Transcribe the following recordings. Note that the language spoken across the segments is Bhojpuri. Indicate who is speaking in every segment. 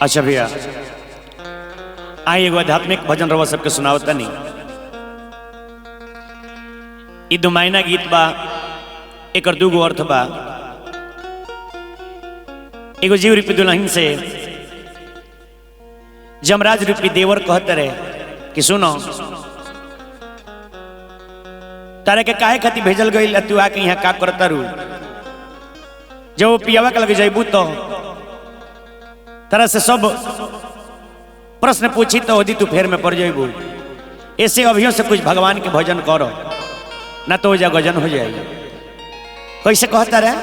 Speaker 1: अच्छा भैया आई एगो आध्यात्मिक भजन रवा सबके सुनावता नहीं। ई दुमाइना गीत बा, एक दूगो अर्थ बा। एगो जीव रूपी दुल्हन से जमराज रूपी देवर कहते रहे कि सुनो तारे के काहे खातिर भेजल गई, तू आके यहाँ का करता रू। जब वो पियावा के लगे जैबू तो तरह से सब प्रश्न पूछी तो यदि तू फेर में पड़ जाइबू। ऐसे अभियों से कुछ भगवान के भजन करो ना तो जा गजन हो जाएगी। कैसे कहता रहे,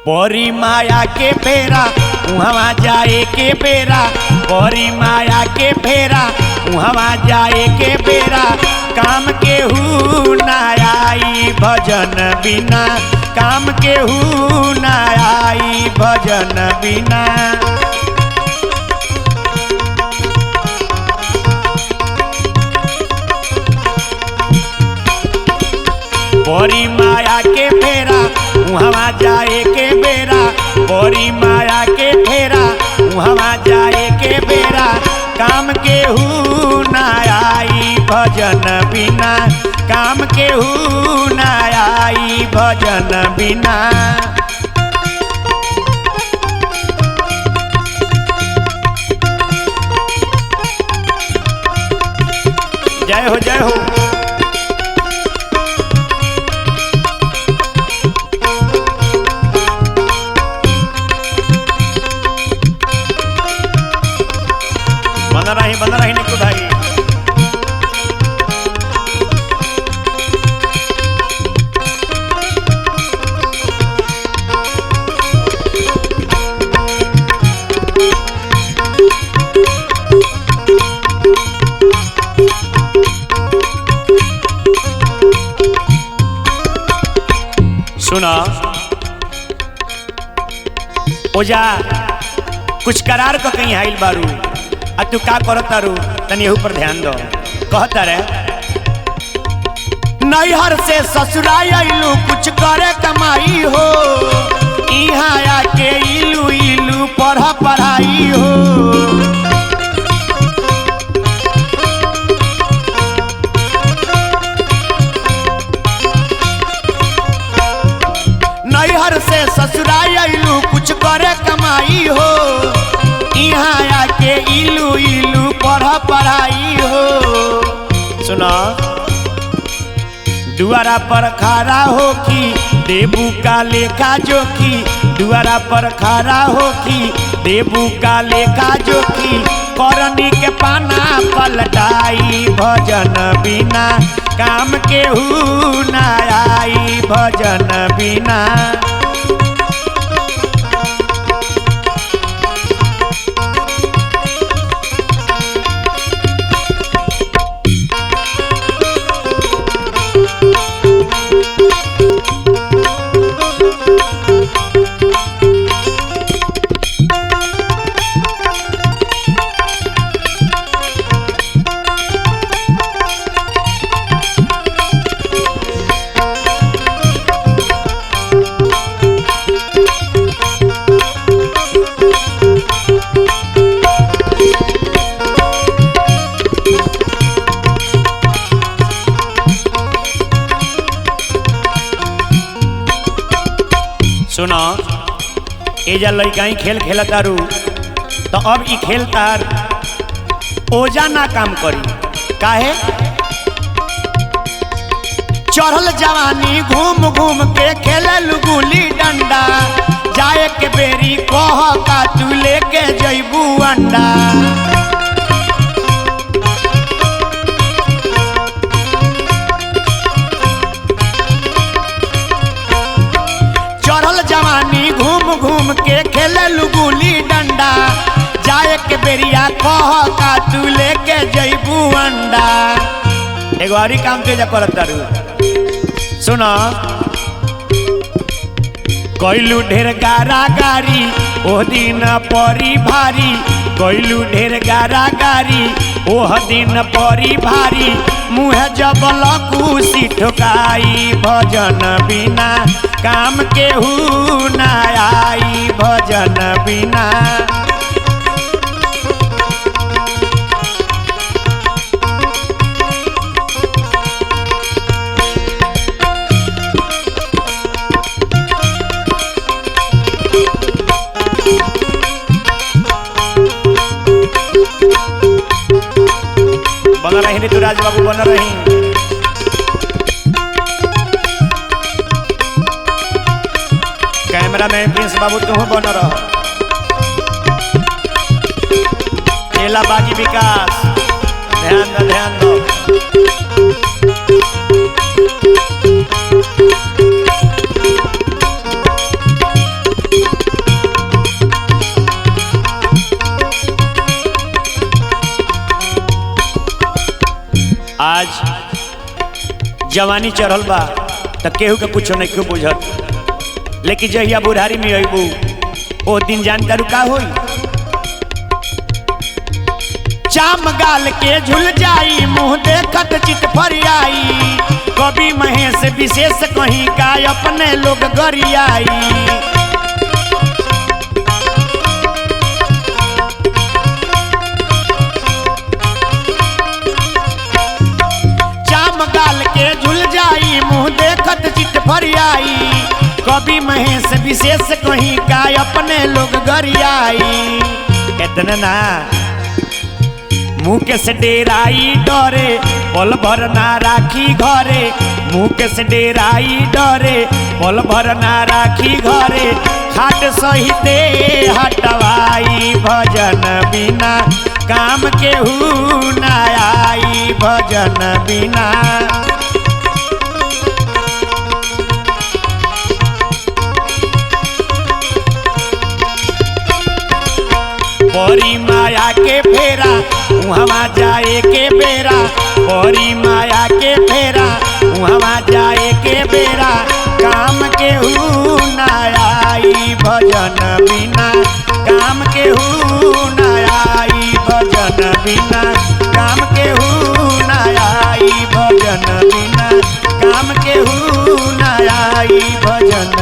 Speaker 1: परी माया के फेरा उहवा जाए के बेरा, परी माया के फेरा उहवा जाए के बेरा, काम के हु ना आई भजन बिना, काम के हु ना आई भजन बिना। परी माया के फेरा उहवा जाए के बेरा, परी माया के फेरा उहवा जाए के बेरा, काम के हु ना आई भजन बिना, काम के हु ना आई भजन बिना। जय हो जय हो। बना रही निकू भाई। सुना ओजा कुछ करार को कहीं आइल बारू, आ तू का करता रू तनी ऊपर ध्यान दो। कहता रे नैहर से ससुराल आइलू कुछ करे कमाई हो, यहाँ आके इलू इलू पढ़ाई हो। नैहर से ससुराल आइलू कुछ करे कमाई हो, यहाँ आके इलू इलू पढ़ाई हो। सुना दुआरा पर खड़ा हो कि देबू का लेखा जोखी, दुआरा पर खड़ा हो कि देबू का लेखा जोखी, करनी के पाना पलटाई भजन बिना, काम के हु ना आई भजन बिना। सुनो एजा लड़का खेल खेलता रू तो अब ई खेल तार ओजा ना काम करी। काहे चढ़ल जवानी घूम घूम के खेलल गुली डंडा, जाए के बेरी कह का तू लेके जैबू अंडा। जवानी घूम घूम के खेलल गुली डंडा, जाए के बेरिया कह का तू लेके जैबू अंडा। एगो और काम तेजा करता रू। सुनो कैलू ढेर गारा गारी ओह दिन परी भारी, कैलू ढेर गारा गारी ओह दिन परी भारी, मुँह जब लकूसी ठोकाई भजन बिना, काम के हु ना आई भजन बिना। बन रही ऋतुराज बाबू बन रही। कैमरा मैन प्रिंस बाबू तुम बन रह। चेला बागी विकास ध्यान दो ध्यान दो। आज जवानी चढ़ल बा तो केहू के कुछ नहीं क्यों बुझत, लेकिन जहिया बुढ़ारी में अबू ओ दिन जानता रुका होई। चाम गाल के झुल जाई मुंह देखत चित फरियाई, कवि महेश विशेष कहीं का अपने लोग गरियाई। मुंह देखत चित फरियाई, कवि महेश विशेष कहीं का अपने लोग गरियाई। इतना ना मुँह के से डेराई डरे पल भर ना राखी घरे, मुँह के से डेराई डरे पल भर ना राखी घरे। खाट सहिते हटवाई भजन बिना काम केहू ना आई, भजन बिना। बड़ी माया के फेरा वहाँ जाए के बेरा, बड़ी माया के फेरा वहाँ जाए के बेरा। काम केहू ना आई भजन बिना, काम केहू ना आई भजन बिना, काम केहू ना आई भजन बिना, काम केहू ना आई भजन